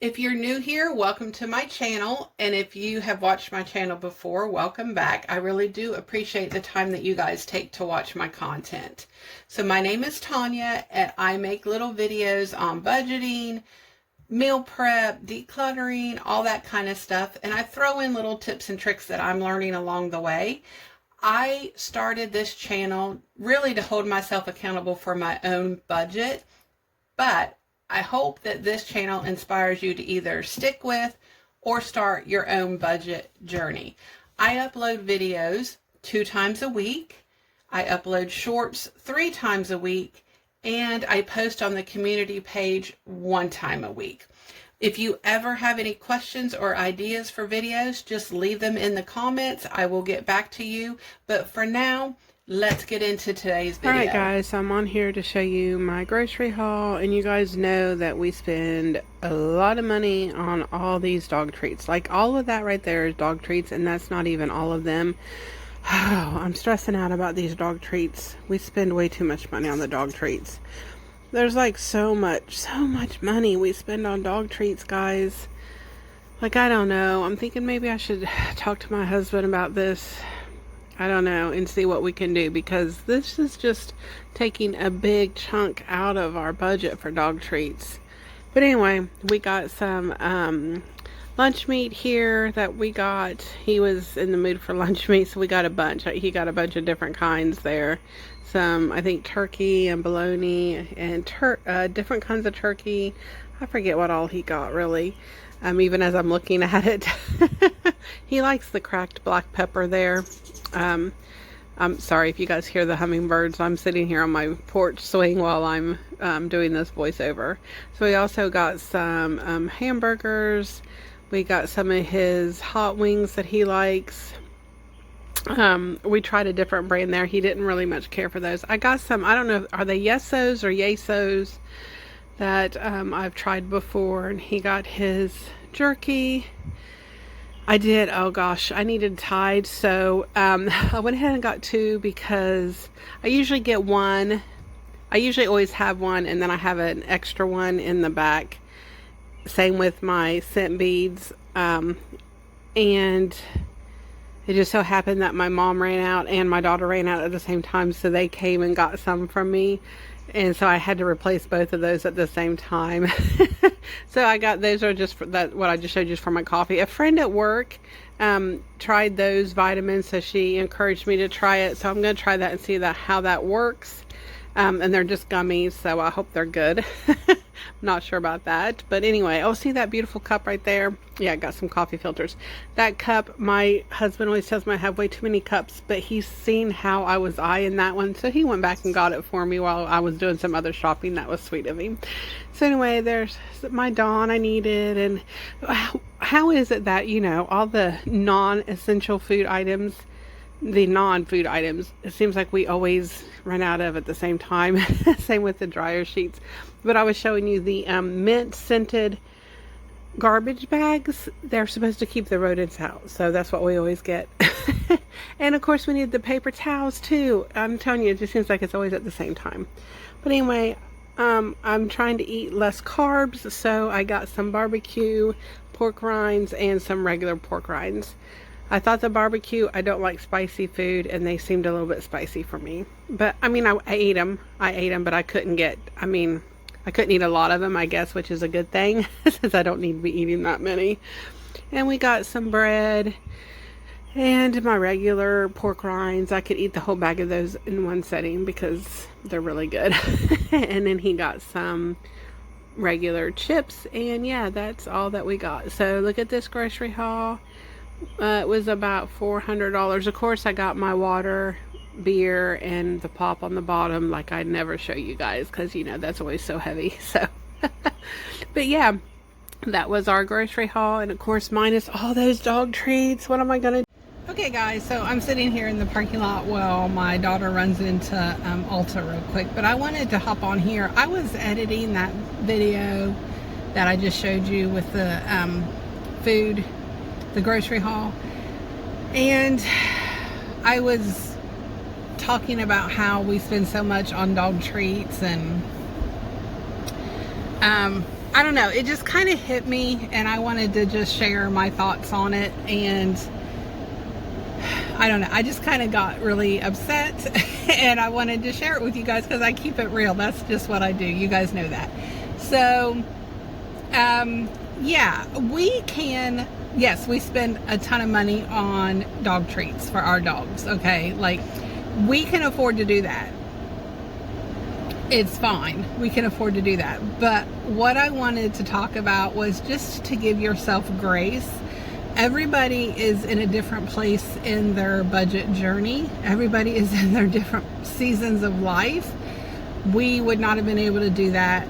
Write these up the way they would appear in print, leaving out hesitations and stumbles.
If you're new here, welcome to my channel. And if you have watched my channel before, welcome back. I really do appreciate the time that you guys take to watch my content. So my name is Tanya, and I make little videos on budgeting, meal prep, decluttering, all that kind of stuff. And I throw in little tips and tricks that I'm learning along the way. I started this channel really to hold myself accountable for my own budget, but I hope that this channel inspires you to either stick with or start your own budget journey. I upload videos 2 times a week. I upload shorts 3 times a week, and I post on the community page 1 time a week. If you ever have any questions or ideas for videos, just leave them in the comments. I will get back to you. But for now, let's get into today's video. Alright guys, I'm on here to show you my grocery haul, and you guys know that we spend a lot of money on all these dog treats. Like, all of that right there is dog treats, and that's not even all of them. Oh, I'm stressing out about these dog treats. We spend way too much money on the dog treats. There's like so much money we spend on dog treats, guys. Like, I don't know. I'm thinking maybe I should talk to my husband about this. I don't know, and see what we can do, because this is just taking a big chunk out of our budget for dog treats. But anyway, we got some lunch meat here that we got. He was in the mood for lunch meat, so we got a bunch. He got a bunch of different kinds there. Some, I think, turkey and bologna and different kinds of turkey. I forget what all he got, really. Even as I'm looking at it. He likes the cracked black pepper there. I'm sorry if you guys hear the hummingbirds. I'm sitting here on my porch swing while I'm doing this voiceover. So we also got some hamburgers. We got some of his hot wings that he likes. We tried a different brand there. He didn't really much care for those. I got some, I don't know, are they Yesos or Yesos that I've tried before, and he got his jerky. I did, oh gosh, I needed Tide, so I went ahead and got 2 because I usually get 1. I usually always have 1, and then I have an extra one in the back. Same with my scent beads, and it just so happened that my mom ran out and my daughter ran out at the same time, so they came and got some from me. And so I had to replace both of those at the same time. So I got, those are just for that, what I just showed you, for my coffee. A friend at work tried those vitamins, so she encouraged me to try it. So I'm going to try that and see how that works. And they're just gummies, so I hope they're good. I'm not sure about that. But anyway, oh, see that beautiful cup right there? Yeah, I got some coffee filters. That cup, my husband always tells me I have way too many cups, but he's seen how I was eyeing that one, so he went back and got it for me while I was doing some other shopping. That was sweet of him. So anyway, there's my Dawn I needed. And how is it that, you know, all the non-essential food items, the non-food items, it seems like we always run out of at the same time. Same with the dryer sheets. But I was showing you the mint scented garbage bags. They're supposed to keep the rodents out, so that's what we always get. And of course we need the paper towels too. I'm telling you, it just seems like it's always at the same time. But anyway, I'm trying to eat less carbs, so I got some barbecue pork rinds and some regular pork rinds. I thought the barbecue, I don't like spicy food, and they seemed a little bit spicy for me. But, I mean, I ate them. But I couldn't eat a lot of them, I guess, which is a good thing, since I don't need to be eating that many. And we got some bread and my regular pork rinds. I could eat the whole bag of those in one setting because they're really good. And then he got some regular chips, and yeah, that's all that we got. So look at this grocery haul. It was about $400. Of course, I got my water, beer, and the pop on the bottom, like I'd never show you guys, because, you know, that's always so heavy. So, but yeah, that was our grocery haul. And of course, minus all those dog treats. What am I going to do? Okay, guys, so I'm sitting here in the parking lot while my daughter runs into Ulta real quick. But I wanted to hop on here. I was editing that video that I just showed you with the food, the grocery haul, and I was talking about how we spend so much on dog treats, and I don't know, it just kind of hit me, and I wanted to just share my thoughts on it. And I don't know, I just kind of got really upset and I wanted to share it with you guys because I keep it real. That's just what I do. You guys know that. So yeah, yes, we spend a ton of money on dog treats for our dogs. Okay, like, we can afford to do that. It's fine, we can afford to do that. But what I wanted to talk about was just to give yourself grace. Everybody is in a different place in their budget journey. Everybody is in their different seasons of life. We would not have been able to do that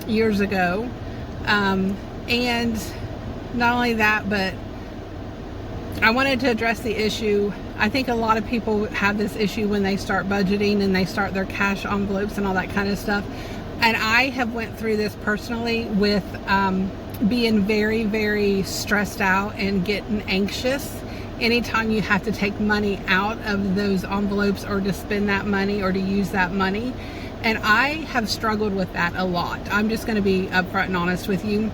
years ago. And not only that, but I wanted to address the issue. I think a lot of people have this issue when they start budgeting and they start their cash envelopes and all that kind of stuff. And I have went through this personally with being very, very stressed out and getting anxious anytime you have to take money out of those envelopes, or to spend that money, or to use that money. And I have struggled with that a lot. I'm just going to be upfront and honest with you.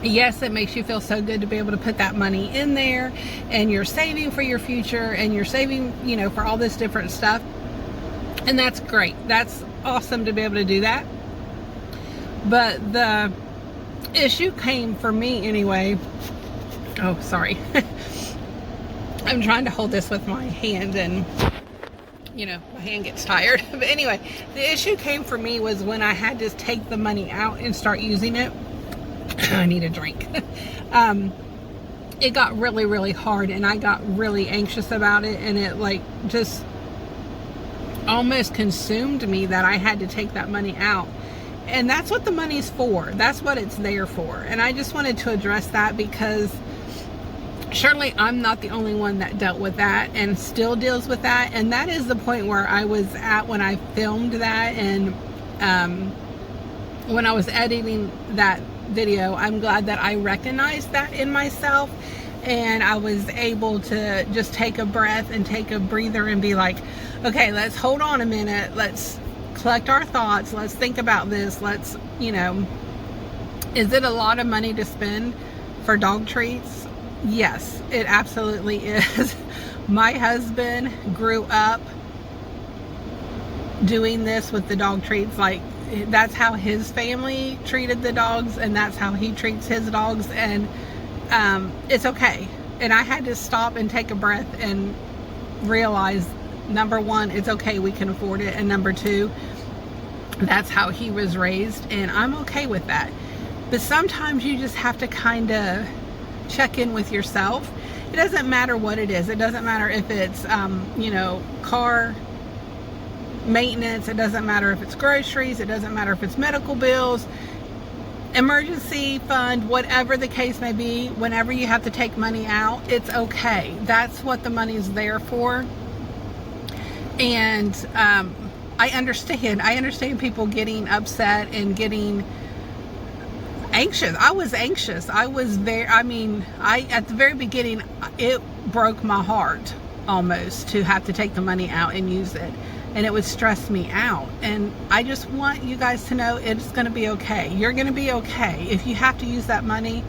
Yes, it makes you feel so good to be able to put that money in there, and you're saving for your future, and you're saving, you know, for all this different stuff. And that's great. That's awesome to be able to do that. But the issue came for me anyway. Oh, sorry. I'm trying to hold this with my hand, and you know, my hand gets tired. But anyway, the issue came for me was when I had to take the money out and start using it. I need a drink. It got really, really hard, and I got really anxious about it, and it like just almost consumed me that I had to take that money out. And that's what the money's for. That's what it's there for. And I just wanted to address that, because surely I'm not the only one that dealt with that and still deals with that. And that is the point where I was at when I filmed that, and when I was editing that video. I'm glad that I recognized that in myself, and I was able to just take a breath and take a breather and be like, okay, let's hold on a minute, let's collect our thoughts, let's think about this, let's, you know, is it a lot of money to spend for dog treats? Yes, it absolutely is. My husband grew up doing this with the dog treats. Like, that's how his family treated the dogs, and that's how he treats his dogs. And it's okay. And I had to stop and take a breath and realize, number one, it's okay, we can afford it, and number two, that's how he was raised, and I'm okay with that. But sometimes you just have to kind of check in with yourself. It doesn't matter what it is. It doesn't matter if it's you know, car maintenance, it doesn't matter if it's groceries, it doesn't matter if it's medical bills, emergency fund, whatever the case may be. Whenever you have to take money out, it's okay. That's what the money is there for. And I understand people getting upset and getting anxious. I was anxious. I was very, at the very beginning, it broke my heart almost to have to take the money out and use it. And it would stress me out. And I just want you guys to know it's going to be okay. You're going to be okay. If you have to use that money,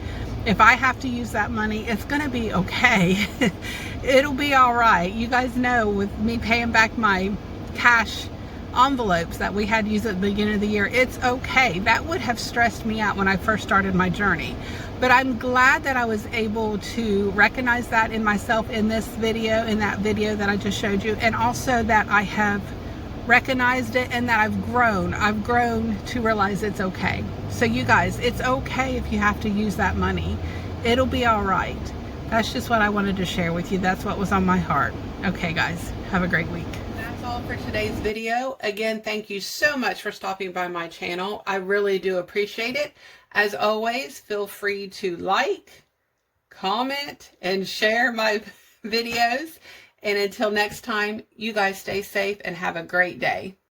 if I have to use that money, it's going to be okay. It'll be all right. You guys know, with me paying back my cash envelopes that we had to use at the beginning of the year, it's okay. That would have stressed me out when I first started my journey. But I'm glad that I was able to recognize that in myself in this video, in that video that I just showed you, and also that I have recognized it and that I've grown to realize it's okay. So you guys, it's okay if you have to use that money. It'll be all right. That's just what I wanted to share with you. That's what was on my heart. Okay guys, have a great week. That's all for today's video. Again, thank you so much for stopping by my channel. I really do appreciate it. As always, feel free to like, comment, and share my videos. And until next time, you guys stay safe and have a great day.